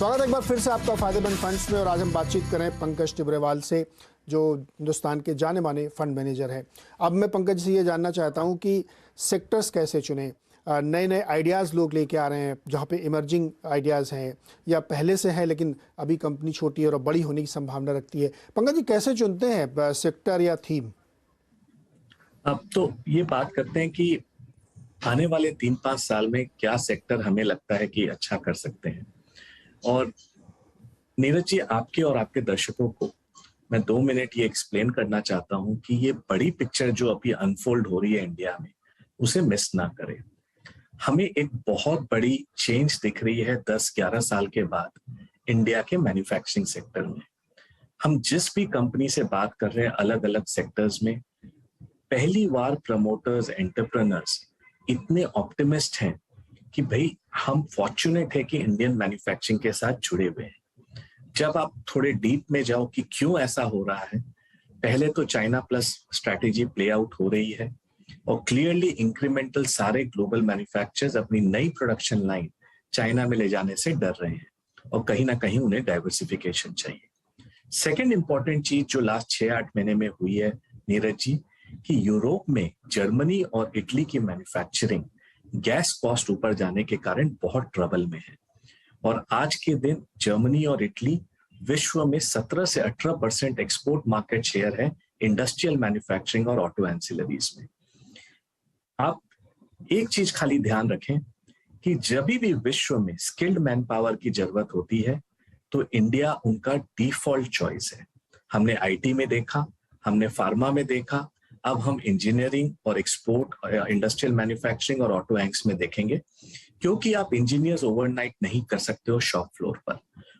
स्वागत है एक बार फिर से आपका फायदेमंद फंड्स में। और आज हम बातचीत करें पंकज टिब्रेवाल से, जो हिंदुस्तान के जाने माने फंड मैनेजर हैं। अब मैं पंकज से ये जानना चाहता हूं कि सेक्टर्स कैसे चुने, नए नए आइडियाज़ लोग लेके आ रहे हैं जहां पे इमर्जिंग आइडियाज़ हैं या पहले से है लेकिन अभी कंपनी छोटी है और बड़ी होने की संभावना रखती है। पंकज जी, कैसे चुनते हैं सेक्टर या थीम? अब तो ये बात करते हैं कि आने वाले 3-5 साल में क्या सेक्टर हमें लगता है कि अच्छा कर सकते हैं। और नीरज जी, आपके और आपके दर्शकों को मैं 2 मिनट ये एक्सप्लेन करना चाहता हूं कि ये बड़ी पिक्चर जो अभी अनफोल्ड हो रही है इंडिया में, उसे मिस ना करें। हमें एक बहुत बड़ी चेंज दिख रही है 10-11 साल के बाद इंडिया के मैन्युफैक्चरिंग सेक्टर में। हम जिस भी कंपनी से बात कर रहे हैं अलग अलग सेक्टर्स में, पहली बार प्रमोटर्स, एंटरप्रेन्योर्स इतने ऑप्टिमिस्ट हैं कि भाई हम फॉर्चुनेट है कि इंडियन मैन्युफैक्चरिंग के साथ जुड़े हुए हैं। जब आप थोड़े डीप में जाओ कि क्यों ऐसा हो रहा है, पहले तो China plus strategy play out हो रही है और क्लियरली इंक्रीमेंटल सारे ग्लोबल मैन्युफैक्चरर्स अपनी नई प्रोडक्शन लाइन चाइना में ले जाने से डर रहे हैं और कहीं ना कहीं उन्हें डाइवर्सिफिकेशन चाहिए। सेकेंड इंपॉर्टेंट चीज जो लास्ट 6-8 महीने में हुई है नीरज जी, कि यूरोप में जर्मनी और इटली की मैन्युफैक्चरिंग गैस कॉस्ट ऊपर जाने के कारण बहुत ट्रबल में है। और आज के दिन जर्मनी और इटली विश्व में 17 से 18% एक्सपोर्ट मार्केट शेयर है इंडस्ट्रियल मैन्युफैक्चरिंग और ऑटो एंसिलरीज में। आप एक चीज खाली ध्यान रखें कि जब भी विश्व में स्किल्ड मैन पावर की जरूरत होती है तो इंडिया उनका डिफॉल्ट चॉइस है। हमने आईटी में देखा, हमने फार्मा में देखा, अब हम इंजीनियरिंग और एक्सपोर्ट, इंडस्ट्रियल मैन्युफैक्चरिंग और ऑटो एंक्स में देखेंगे, क्योंकि आप इंजीनियर्स ओवरनाइट नहीं कर सकते हो शॉप फ्लोर पर।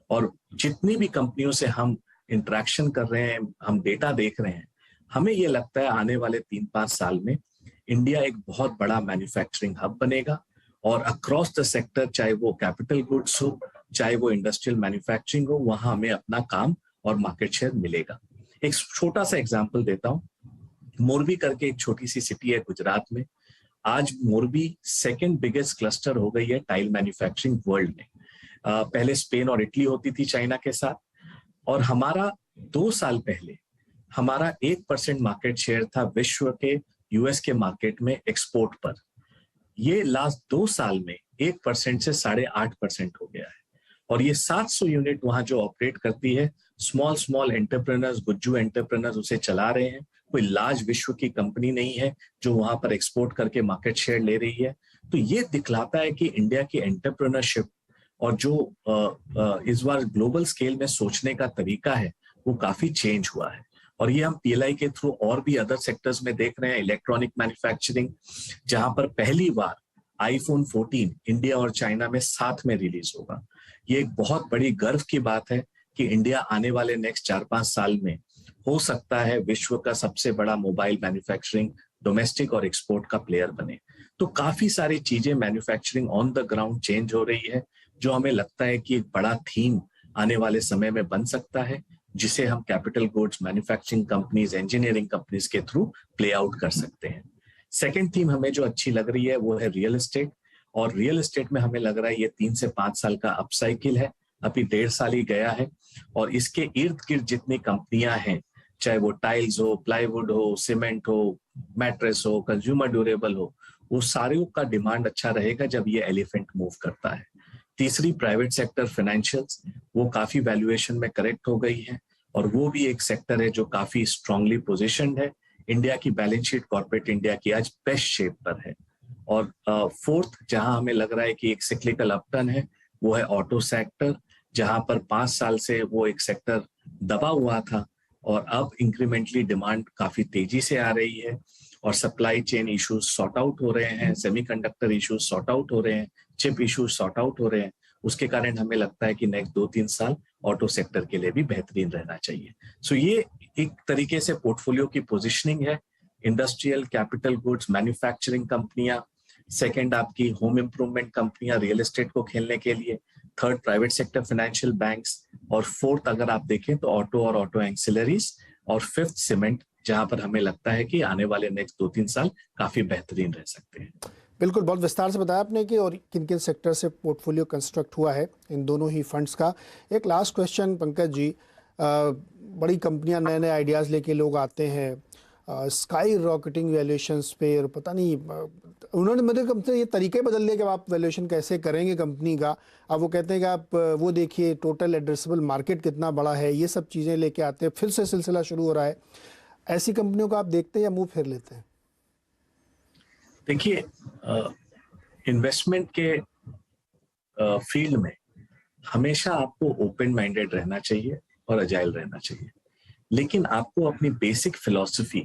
और जितनी भी कंपनियों से हम इंटरेक्शन कर रहे हैं, हम डेटा देख रहे हैं, हमें ये लगता है आने वाले 3-5 साल में इंडिया एक बहुत बड़ा मैन्युफैक्चरिंग हब बनेगा और अक्रॉस द सेक्टर, चाहे वो कैपिटल गुड्स हो, चाहे वो इंडस्ट्रियल मैन्युफैक्चरिंग हो, वहां हमें अपना काम और मार्केट शेयर मिलेगा। एक छोटा सा एग्जांपल देता हूं। मोरबी करके एक छोटी सी सिटी है गुजरात में। आज मोरबी सेकंड बिगेस्ट क्लस्टर हो गई है टाइल मैन्युफैक्चरिंग वर्ल्ड में। पहले स्पेन और इटली होती थी चाइना के साथ, और हमारा 2 साल पहले हमारा 1% मार्केट शेयर था विश्व के यूएस के मार्केट में एक्सपोर्ट पर। ये लास्ट 2 साल में 1% से 8.5% हो गया है। और ये 700 यूनिट वहां जो ऑपरेट करती है, स्मॉल एंटरप्रेनर्स, गुज्जू एंटरप्रेनर्स उसे चला रहे हैं। कोई लार्ज विश्व की कंपनी नहीं है जो वहां पर एक्सपोर्ट करके मार्केट शेयर ले रही है। तो ये दिखलाता है कि इंडिया की एंटरप्रेन्योरशिप और जो इस बार ग्लोबल स्केल में सोचने का तरीका है वो काफी चेंज हुआ है। और ये हम पीएलआई के थ्रू और भी अदर सेक्टर्स में देख रहे हैं। इलेक्ट्रॉनिक मैन्युफैक्चरिंग, जहां पर पहली बार आईफोन 14 इंडिया और चाइना में साथ में रिलीज होगा। ये एक बहुत बड़ी गर्व की बात है कि इंडिया आने वाले नेक्स्ट 4-5 साल में हो सकता है विश्व का सबसे बड़ा मोबाइल मैन्युफैक्चरिंग, डोमेस्टिक और एक्सपोर्ट का प्लेयर बने। तो काफी सारी चीजें manufacturing on the ground change हो रही है, जो हमें लगता है कि एक बड़ा थीम आने वाले समय में बन सकता है, जिसे हम capital goods, manufacturing companies, engineering companies के थ्रू प्ले आउट कर सकते हैं। सेकेंड थीम हमें जो अच्छी लग रही है वो है रियल एस्टेट। और रियल एस्टेट में हमें लग रहा है ये 3 से 5 साल का अपसाइकिल है, अभी 1.5 साल ही गया है। और इसके इर्द गिर्द जितनी कंपनियां हैं, चाहे वो टाइल्स हो, प्लाईवुड हो, सीमेंट हो, मैट्रेस हो, कंज्यूमर ड्यूरेबल हो, वो सारे का डिमांड अच्छा रहेगा जब ये एलिफेंट मूव करता है। तीसरी, प्राइवेट सेक्टर फाइनेंशियल्स, वो काफी वैल्यूएशन में करेक्ट हो गई है और वो भी एक सेक्टर है जो काफी स्ट्रांगली पोजिशन्ड है। इंडिया की बैलेंस शीट कॉर्पोरेट इंडिया की आज बेस्ट शेप पर है। और फोर्थ, जहां हमें लग रहा है कि एक सिक्लिकल अपटर्न है, वो है ऑटो सेक्टर, जहां पर 5 साल से वो एक सेक्टर दबा हुआ था और अब इंक्रीमेंटली डिमांड काफी तेजी से आ रही है और supply chain issues sort out हो रहे हैं, सेमीकंडक्टर इश्यूज सॉर्ट आउट हो रहे हैं, चिप इश्यूज सॉर्ट आउट हो रहे हैं। उसके कारण हमें लगता है कि नेक्स्ट 2-3 साल ऑटो सेक्टर के लिए भी बेहतरीन रहना चाहिए। सो ये एक तरीके से पोर्टफोलियो की पोजिशनिंग है। इंडस्ट्रियल, कैपिटल गुड्स, मैन्युफैक्चरिंग कंपनियां, सेकेंड आपकी होम इंप्रूवमेंट कंपनियां रियल एस्टेट को खेलने के लिए, third private sector financial banks, और फोर्थ अगर आप देखें तो ऑटो और ऑटो एंसिलरीज, और फिफ्थ सीमेंट, जहां पर हमें लगता है कि आने वाले नेक्स्ट 2-3 साल काफी बेहतरीन रह सकते हैं। बिल्कुल, बहुत विस्तार से बताया आपने कि और किन-किन सेक्टर से पोर्टफोलियो कंस्ट्रक्ट हुआ है इन दोनों ही फंड्स का। एक लास्ट क्वेश्चन पंकज जी, बड़ी कंपनियां नए-नए आइडियाज़ लेके लोग आते हैं, स्काई रॉकेटिंग वैल्यूएशंस पे, और पता नहीं उन्होंने मेरे कम से ये तरीके बदल दिए कि अब आप वैल्यूएशन कैसे करेंगे कंपनी का। अब वो कहते हैं कि आप वो देखिए टोटल एड्रेसेबल मार्केट कितना बड़ा है, ये सब चीज़ें लेके आते हैं, फिर से सिलसिला शुरू हो रहा है। ऐसी कंपनियों को आप देखते हैं या मुँह फेर लेते हैं? देखिए, इन्वेस्टमेंट के फील्ड में हमेशा आपको ओपन माइंडेड रहना चाहिए और अजाइल रहना चाहिए, लेकिन आपको अपनी बेसिक फिलॉसफी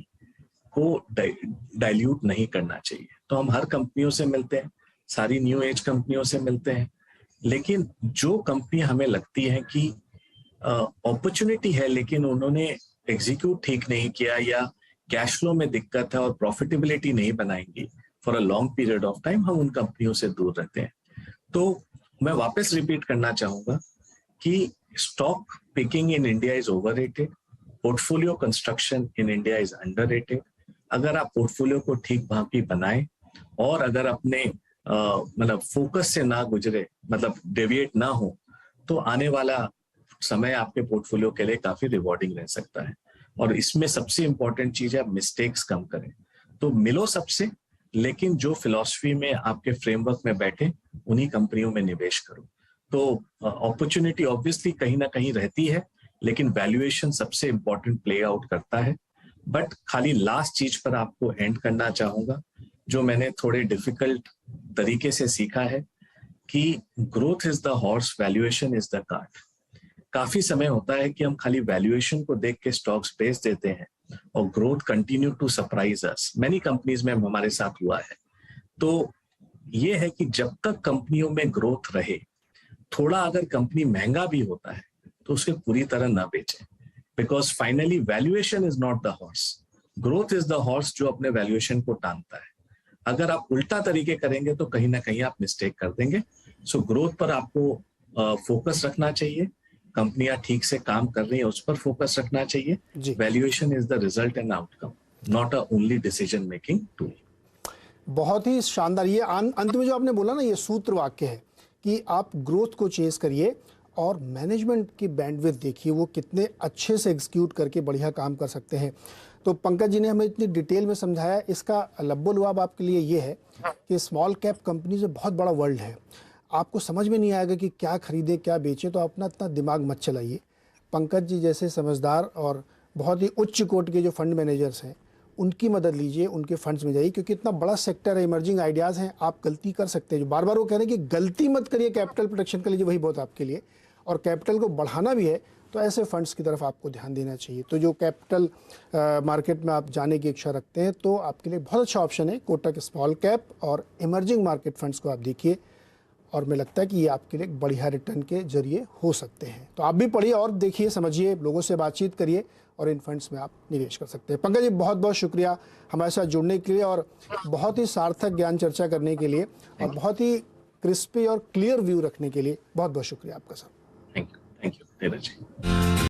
को डाइल्यूट नहीं करना चाहिए। तो हम हर कंपनियों से मिलते हैं, सारी न्यू एज कंपनियों से मिलते हैं, लेकिन जो कंपनी हमें लगती है कि अपॉर्चुनिटी है लेकिन उन्होंने एग्जीक्यूट ठीक नहीं किया या कैश फ्लो में दिक्कत है और प्रॉफिटेबिलिटी नहीं बनाएंगी for a long period of time, हम उन कंपनियों से दूर रहते हैं। तो मैं वापस रिपीट करना चाहूंगा कि stock picking in India is overrated, portfolio construction in India is underrated. अगर आप पोर्टफोलियो को ठीक भांति बनाएं और अगर अपने मतलब फोकस से ना गुजरे, मतलब डेविएट ना हो, तो आने वाला समय आपके पोर्टफोलियो के लिए काफी रिवॉर्डिंग रह सकता है। और इसमें सबसे इंपॉर्टेंट चीज है मिस्टेक्स कम करें। तो मिलो सबसे, लेकिन जो फिलॉसफी में आपके फ्रेमवर्क में बैठे उन्हीं कंपनियों में निवेश करो। तो अपॉर्चुनिटी ऑब्वियसली कहीं ना कहीं रहती है, लेकिन वैल्यूएशन सबसे इंपॉर्टेंट प्ले आउट करता है। बट खाली लास्ट चीज पर आपको एंड करना चाहूंगा, जो मैंने थोड़े डिफिकल्ट तरीके से सीखा है कि growth is the horse, valuation is the cart. काफी समय होता है कि हम खाली वैल्यूएशन को देख के स्टॉक्स बेच देते हैं और growth continue to surprise us. Many companies में हमारे साथ हुआ है। तो ये है कि जब तक कंपनियों में ग्रोथ रहे, थोड़ा अगर कंपनी महंगा भी होता है तो उसे पूरी तरह ना बेचें, because finally valuation is not the horse, growth is the horse जो अपने वैल्यूएशन को टांगता है। अगर आप उल्टा तरीके करेंगे तो कहीं ना कहीं आप मिस्टेक कर देंगे। सो ग्रोथ पर आपको फोकस रखना चाहिए, कंपनियां ठीक से काम कर रही है उस पर फोकस रखना चाहिए। Valuation is the result and outcome, not a only decision making tool. बहुत ही शानदार। ये अंत में जो आपने बोला ना, ये सूत्र वाक्य है कि आप ग्रोथ को चेस करिए और मैनेजमेंट की बैंडविड्थ देखिए, वो कितने अच्छे से एग्जीक्यूट करके बढ़िया काम कर सकते हैं। तो पंकज जी ने हमें इतनी डिटेल में समझाया। इसका लब्बो लुआब आपके लिए ये है कि स्मॉल कैप कंपनी से बहुत बड़ा वर्ल्ड है, आपको समझ में नहीं आएगा कि क्या खरीदे क्या बेचे, तो अपना इतना दिमाग मत चलाइए। पंकज जी जैसे समझदार और बहुत ही उच्च कोटि के जो फंड मैनेजर्स हैं, उनकी मदद लीजिए, उनके फंड्स में जाइए, क्योंकि इतना बड़ा सेक्टर है, इमर्जिंग आइडियाज़ हैं, आप गलती कर सकते हैं। जो बार बार वो कह रहे हैं कि गलती मत करिए, कैपिटल प्रोटेक्शन कर लीजिए, वही बहुत आपके लिए। और कैपिटल को बढ़ाना भी है तो ऐसे फंड्स की तरफ आपको ध्यान देना चाहिए। तो जो कैपिटल मार्केट में आप जाने की इच्छा रखते हैं, तो आपके लिए बहुत अच्छा ऑप्शन है कोटक स्मॉल कैप और इमर्जिंग मार्केट फंड्स को आप देखिए, और मुझे लगता है कि ये आपके लिए बढ़िया रिटर्न के जरिए हो सकते हैं। तो आप भी पढ़िए और देखिए, समझिए, लोगों से बातचीत करिए और इन फंड्स में आप निवेश कर सकते हैं। पंकज जी, बहुत बहुत शुक्रिया हमारे साथ जुड़ने के लिए और बहुत ही सार्थक ज्ञान चर्चा करने के लिए और बहुत ही क्रिस्पी और क्लियर व्यू रखने के लिए बहुत बहुत शुक्रिया आपका sir. Thank you, Dheeraj ji.